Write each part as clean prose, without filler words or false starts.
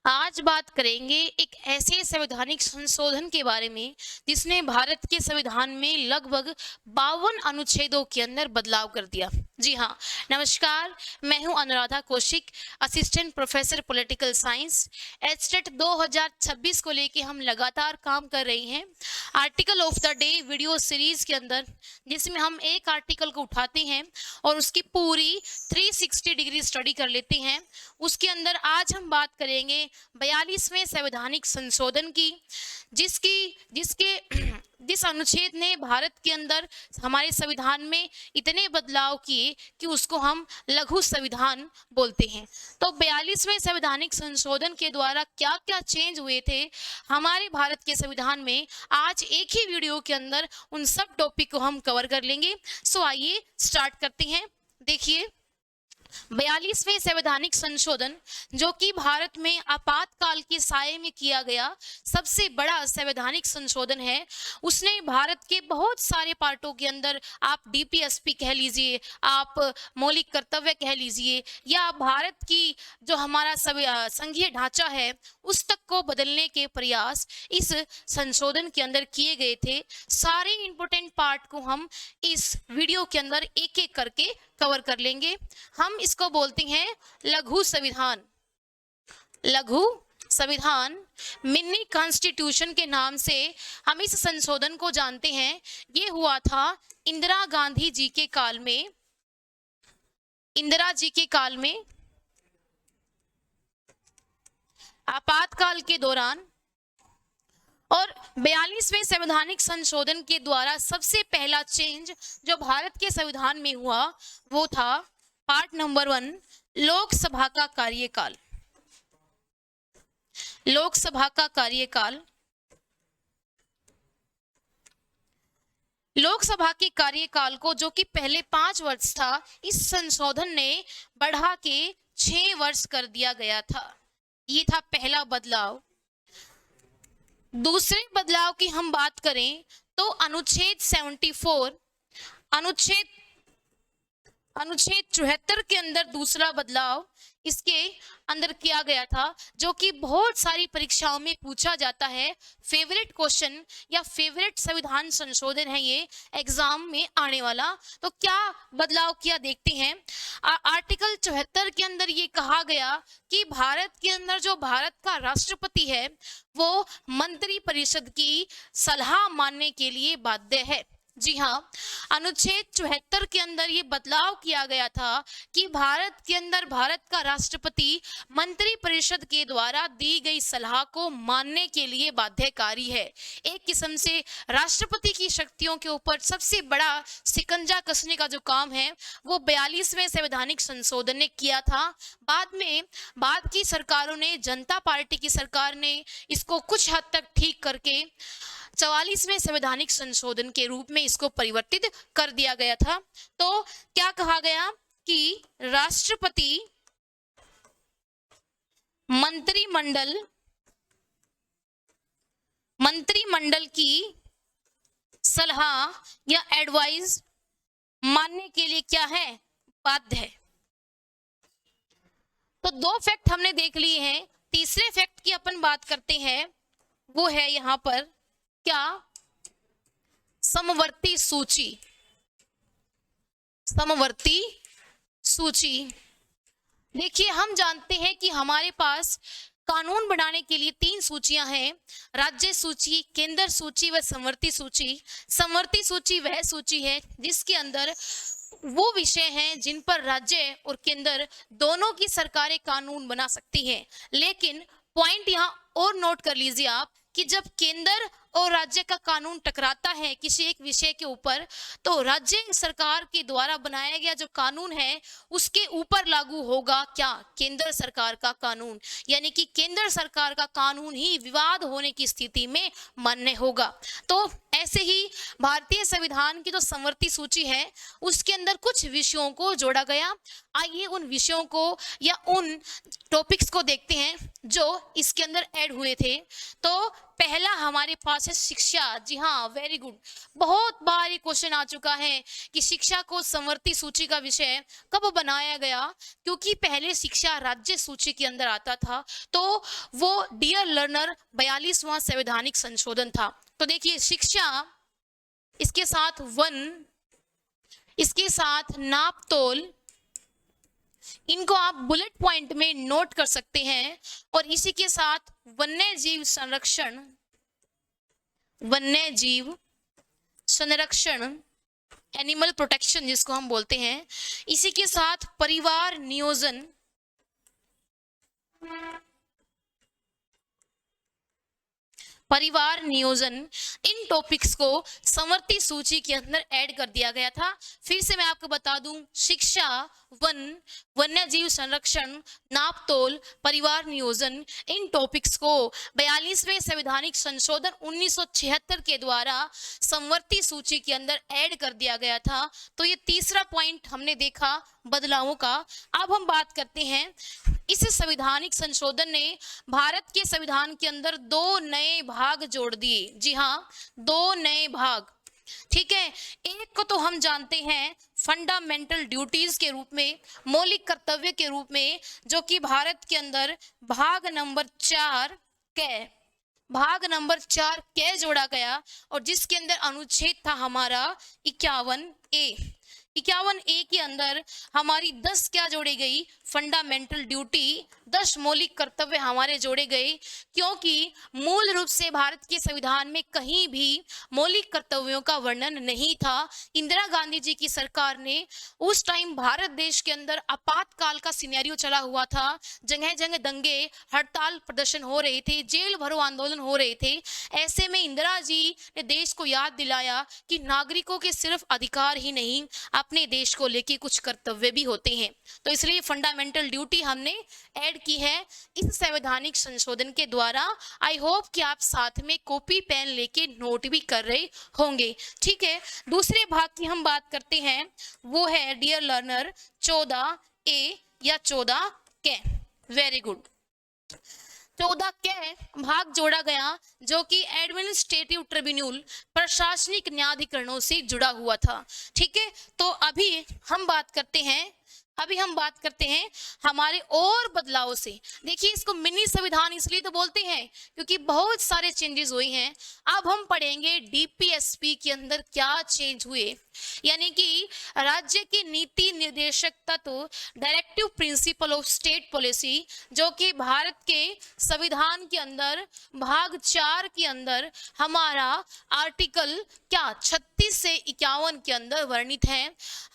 आज बात करेंगे एक ऐसे संवैधानिक संशोधन के बारे में जिसने भारत के संविधान में लगभग 52 अनुच्छेदों के अंदर बदलाव कर दिया। जी हाँ, नमस्कार, मैं हूं Anuradha Kaushik, assistant professor political science. HTET 2026 को लेके हम लगातार काम कर रहे हैं article of the day video series के अंदर, जिसमें हम एक आर्टिकल को उठाते हैं और उसकी पूरी 360 डिग्री स्टडी कर लेते हैं। उसके अंदर आज हम बात करेंगे 42वें संवैधानिक संशोधन की, जिस अनुच्छेद ने भारत के अंदर हमारे संविधान में इतने बदलाव किए कि उसको हम लघु संविधान बोलते हैं। तो 42वें संवैधानिक संशोधन के द्वारा क्या क्या चेंज हुए थे हमारे भारत के संविधान में, आज एक ही वीडियो के अंदर उन सब टॉपिक को हम कवर कर लेंगे। सो आइए स्टार्ट करते हैं। देखिए, 42वें संवैधानिक संशोधन जो कि भारत में आपातकाल के साये में किया गया सबसे बड़ा संवैधानिक संशोधन है। उसने भारत के बहुत सारे पार्टों के अंदर, आप डीपीएसपी कह लीजिए, आप मौलिक कर्तव्य कह लीजिए, या भारत की जो हमारा संघीय ढांचा है उस तक को बदलने के प्रयास इस संशोधन के अंदर किए गए थे। सारे इंपोर्टेंट पार्ट को हम इस वीडियो के अंदर एक एक करके कवर कर लेंगे। हम इसको बोलते हैं लघु संविधान। लघु संविधान, मिनी कॉन्स्टिट्यूशन के नाम से हम इस संशोधन को जानते हैं। ये हुआ था इंदिरा गांधी जी के काल में, इंदिरा जी के काल में आपातकाल के दौरान। और 42वें संवैधानिक संशोधन के द्वारा सबसे पहला चेंज जो भारत के संविधान में हुआ वो था पार्ट नंबर 1, लोकसभा का कार्यकाल। लोकसभा का कार्यकाल, लोकसभा के कार्यकाल को जो कि पहले 5 वर्ष था, इस संशोधन ने बढ़ा के 6 वर्ष कर दिया गया था। ये था पहला बदलाव। दूसरे बदलाव की हम बात करें तो अनुच्छेद 74, अनुच्छेद 74 के अंदर दूसरा बदलाव इसके अंदर किया गया था, जो कि बहुत सारी परीक्षाओं में पूछा जाता है। फेवरेट क्वेश्चन या फेवरेट संविधान संशोधन है ये एग्जाम में आने वाला। तो क्या बदलाव किया देखते हैं। आर्टिकल 74 के अंदर ये कहा गया कि भारत के अंदर जो भारत का राष्ट्रपति है वो मंत्री परिषद की सलाह मानने के लिए बाध्य है। जी हाँ, अनुच्छेद 74 के अंदर ये बदलाव किया गया था कि भारत के अंदर भारत का राष्ट्रपति मंत्री परिषद के द्वारा दी गई सलाह को मानने के लिए बाध्यकारी है। एक किस्म से राष्ट्रपति की शक्तियों के ऊपर सबसे बड़ा शिकंजा कसने का जो काम है वो 42वें संवैधानिक संशोधन ने किया था। बाद की सरकारों ने, जनता पार्टी की सरकार ने इसको कुछ हद तक ठीक करके 44वें संवैधानिक संशोधन के रूप में इसको परिवर्तित कर दिया गया था। तो क्या कहा गया कि राष्ट्रपति मंत्रिमंडल की सलाह या एडवाइस मानने के लिए क्या है, बाध्य है। तो 2 फैक्ट हमने देख लिए हैं। तीसरे फैक्ट की अपन बात करते हैं, वो है यहां पर क्या, समवर्ती सूची। समवर्ती सूची, देखिए हम जानते हैं कि हमारे पास कानून बनाने के लिए 3 सूचियां हैं, राज्य सूची, केंद्र सूची व समवर्ती सूची। समवर्ती सूची वह सूची है जिसके अंदर वो विषय हैं जिन पर राज्य और केंद्र दोनों की सरकारें कानून बना सकती हैं। लेकिन पॉइंट यहां और नोट कर लीजिए आप कि जब केंद्र और राज्य का कानून टकराता है किसी एक विषय के ऊपर, तो राज्य सरकार के द्वारा बनाया गया जो कानून है उसके ऊपर लागू होगा क्या, केंद्र सरकार का कानून। यानी कि केंद्र सरकार का कानून ही विवाद होने की स्थिति में मान्य होगा। तो ऐसे ही भारतीय संविधान की जो समवर्ती सूची है उसके अंदर कुछ विषयों को जोड़ा गया। आइए उन विषयों को या उन टॉपिक्स को देखते हैं जो इसके अंदर ऐड हुए थे। तो पहला हमारे पास है शिक्षा। जी हाँ, वेरी गुड। बहुत बार ये क्वेश्चन आ चुका है कि शिक्षा को समवर्ती सूची का विषय कब बनाया गया, क्योंकि पहले शिक्षा राज्य सूची के अंदर आता था, तो वो डियर लर्नर 42वां संवैधानिक संशोधन था। तो देखिए शिक्षा, इसके साथ वन, इसके साथ नाप तोल, इनको आप बुलेट पॉइंट में नोट कर सकते हैं। और इसी के साथ वन्य जीव संरक्षण, वन्य जीव संरक्षण, एनिमल प्रोटेक्शन जिसको हम बोलते हैं, इसी के साथ परिवार नियोजन, परिवार नियोजन, इन टॉपिक्स को समवर्ती सूची के अंदर ऐड कर दिया गया था। फिर से मैं आपको बता दूं, शिक्षा, वन, वन्यजीव संरक्षण, नापतोल, परिवार नियोजन, इन टॉपिक्स को 42वें संवैधानिक संशोधन 1976 के द्वारा समवर्ती सूची के अंदर ऐड कर दिया गया था। तो ये तीसरा पॉइंट हमने देखा बदलावों का। अब हम बात करते हैं, इस संवैधानिक संशोधन ने भारत के संविधान के अंदर 2 नए भाग जोड़ दिए। जी हाँ, 2 नए भाग, ठीक है। एक को तो हम जानते हैं फंडामेंटल ड्यूटीज के रूप में, मौलिक कर्तव्य के रूप में, जो कि भारत के अंदर भाग नंबर 4 कै, भाग नंबर 4 कै जोड़ा गया, और जिसके अंदर अनुच्छेद था हमारा 51A। 51A के अंदर हमारी 10 क्या जोड़ी गई, फंडामेंटल ड्यूटी, 10 मौलिक कर्तव्य हमारे जोड़े गए, क्योंकि मूल रूप से भारत के संविधान में कहीं भी मौलिक कर्तव्यों का वर्णन नहीं था। इंदिरा गांधी जी की सरकार ने उस टाइम भारत देश के अंदर आपातकाल का सिनेरियो चला हुआ था, जगह जगह दंगे, हड़ताल, प्रदर्शन हो रहे थे, जेल भरो आंदोलन हो रहे थे। ऐसे में इंदिरा जी ने देश को याद दिलाया कि नागरिकों के सिर्फ अधिकार ही नहीं, अपने देश को लेके कुछ कर्तव्य भी होते हैं। तो इसलिए फंडामेंटल ड्यूटी हमने ऐड की है इस संवैधानिक संशोधन के द्वारा। आई होप कि आप साथ में कॉपी पेन लेके नोट भी कर रहे होंगे, ठीक है। दूसरे भाग की हम बात करते हैं, वो है डियर लर्नर 14A या 14 कै। Very good. 14 कै भाग जोड़ा गया, जो कि एडमिनिस्ट्रेटिव ट्रिब्यूनल, प्रशासनिक न्यायाधिकरणों से जुड़ा हुआ था, ठीक है। तो अभी हम बात करते हैं हमारे और बदलाव से। देखिए, इसको मिनी संविधान इसलिए तो बोलते हैं क्योंकि बहुत सारे चेंजेस हुए हैं। अब हम पढ़ेंगे डीपीएसपी के अंदर क्या चेंज हुए, यानी कि राज्य की नीति निर्देशक तत्व, directive principle of state policy, जो कि भारत के संविधान के अंदर भाग 4 के अंदर हमारा आर्टिकल क्या 36 से 51 के अंदर वर्णित है।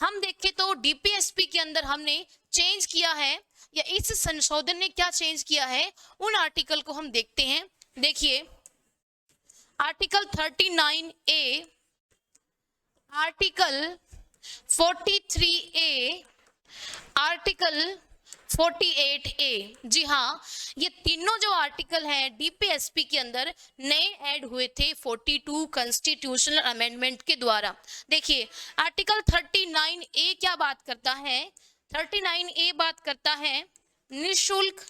हम देखें तो डीपीएसपी के अंदर हमने चेंज किया है, या इस संशोधन ने क्या चेंज किया है, उन आर्टिकल को हम देखते हैं। देखिए, article 39A, article 43A, article 48A। जी हाँ, ये तीनों जो आर्टिकल हैं डीपीएसपी के अंदर नए ऐड हुए थे 42 कॉन्स्टिट्यूशनल अमेंडमेंट के द्वारा। देखिए, आर्टिकल 39A क्या बात करता है, 39A बात करता है निःशुल्क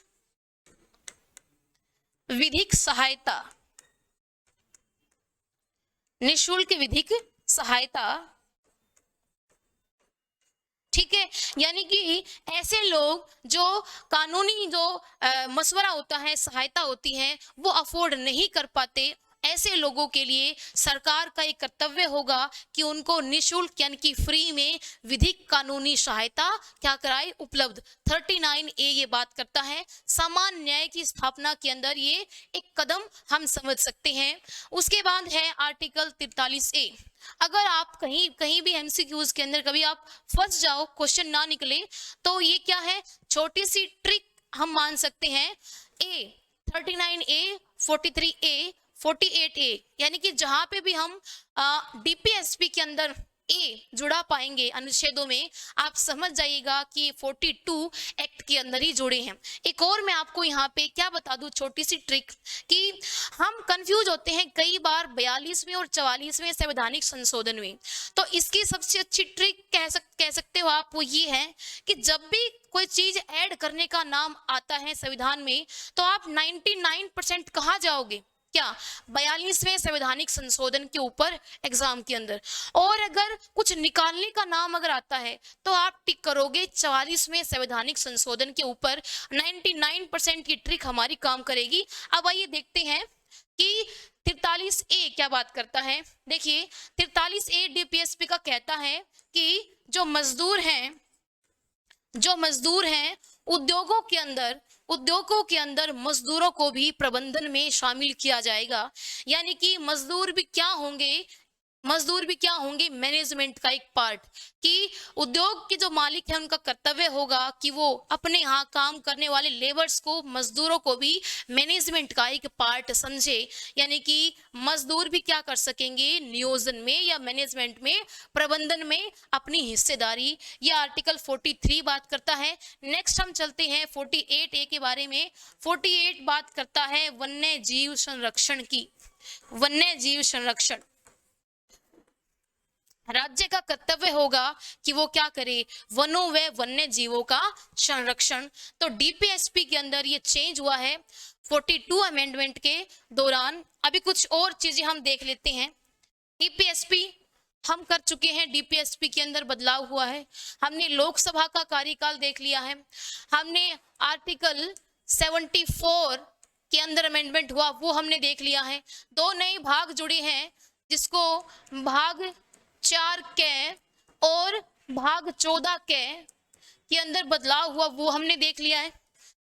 विधिक सहायता, निःशुल्क विधिक सहायता, ठीक है। यानी कि ऐसे लोग जो कानूनी जो मशवरा होता है, सहायता होती है, वो अफोर्ड नहीं कर पाते, ऐसे लोगों के लिए सरकार का एक कर्तव्य होगा कि उनको निःशुल्क यानी कि फ्री में विधिक कानूनी सहायता क्या कराए, उपलब्ध। 39A ये बात करता है समान न्याय की स्थापना के अंदर, ये एक कदम हम समझ सकते हैं। उसके बाद है आर्टिकल 43A। अगर आप कहीं भी एमसीक्यूज के अंदर कभी आप फंस जाओ, क्वेश्चन ना निकले, तो ये क्या है, छोटी सी ट्रिक हम मान सकते हैं। 39A, 43A, 48A, यानी कि जहां पे भी हम डीपीएसपी के अंदर ए जुड़ा पाएंगे अनुच्छेदों में, आप समझ जाइएगा कि 42 एक्ट के अंदर ही जुड़े हैं। एक और मैं आपको यहाँ पे क्या बता दूं, छोटी सी ट्रिक, कि हम कंफ्यूज होते हैं कई बार 42वें और 44वें संवैधानिक संशोधन में। तो इसकी सबसे अच्छी ट्रिक कह सकते हो आप, वो ये है कि जब भी कोई चीज ऐड करने का नाम आता है संविधान में, तो आप 99% कहाँ जाओगे, क्या 42वें संवैधानिक संशोधन के ऊपर एग्जाम के अंदर। और अगर कुछ निकालने का नाम अगर आता है तो आप टिक करोगे 44वें संवैधानिक संशोधन के ऊपर। 99% की ट्रिक हमारी काम करेगी। अब आइए देखते हैं कि 43A क्या बात करता है। देखिए 43A डीपीएसपी का कहता है कि जो मजदूर हैं उद्योगों के अंदर मजदूरों को भी प्रबंधन में शामिल किया जाएगा। यानी कि मजदूर भी क्या होंगे मैनेजमेंट का एक पार्ट। कि उद्योग के जो मालिक हैं उनका कर्तव्य होगा कि वो अपने यहाँ काम करने वाले लेबर्स को, मजदूरों को भी मैनेजमेंट का एक पार्ट समझे। यानी कि मजदूर भी क्या कर सकेंगे, नियोजन में या मैनेजमेंट में, प्रबंधन में अपनी हिस्सेदारी। ये आर्टिकल 43 बात करता है। नेक्स्ट हम चलते हैं 48A के बारे में। 48 बात करता है वन्य जीव संरक्षण की। वन्य जीव संरक्षण, राज्य का कर्तव्य होगा कि वो क्या करे, वनों व वन्य जीवों का संरक्षण। तो डीपीएसपी के अंदर ये चेंज हुआ है 42 अमेंडमेंट के दौरान। अभी कुछ और चीजें हम देख लेते हैं। डीपीएसपी हम कर चुके हैं, डीपीएसपी के अंदर बदलाव हुआ है। हमने लोकसभा का कार्यकाल देख लिया है। हमने आर्टिकल 74 के अंदर अमेंडमेंट हुआ, वो हमने देख लिया है। 2 नए भाग जुड़े हैं, जिसको भाग 4 के और भाग 14 के अंदर बदलाव हुआ, वो हमने देख लिया है।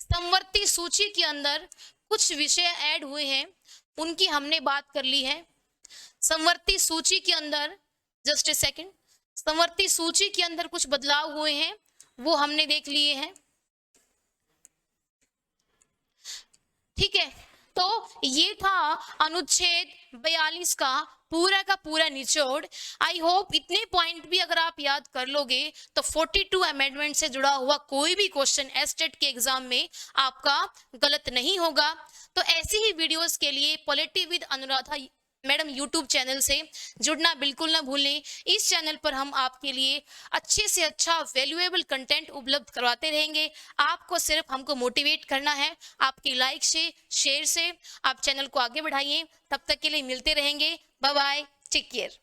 समवर्ती सूची के अंदर कुछ विषय ऐड हुए हैं, उनकी हमने बात कर ली है। समवर्ती सूची के अंदर जस्ट ए सेकंड, समवर्ती सूची के अंदर कुछ बदलाव हुए हैं, वो हमने देख लिए हैं। ठीक है, तो ये था अनुच्छेद 42 का पूरा निचोड़। आई होप इतने पॉइंट भी अगर आप याद कर लोगे तो 42 अमेंडमेंट से जुड़ा हुआ कोई भी क्वेश्चन एस्टेट के एग्जाम में आपका गलत नहीं होगा। तो ऐसी ही वीडियोस के लिए polity with Anuradha madam YouTube channel से जुड़ना बिल्कुल ना भूलें। इस चैनल पर हम आपके लिए अच्छे से अच्छा वैल्यूएबल कंटेंट उपलब्ध करवाते रहेंगे। आपको सिर्फ हमको मोटिवेट करना है, आपकी लाइक से, शेयर से आप चैनल को आगे बढ़ाइए। तब तक के लिए मिलते रहेंगे। Bye bye, take care.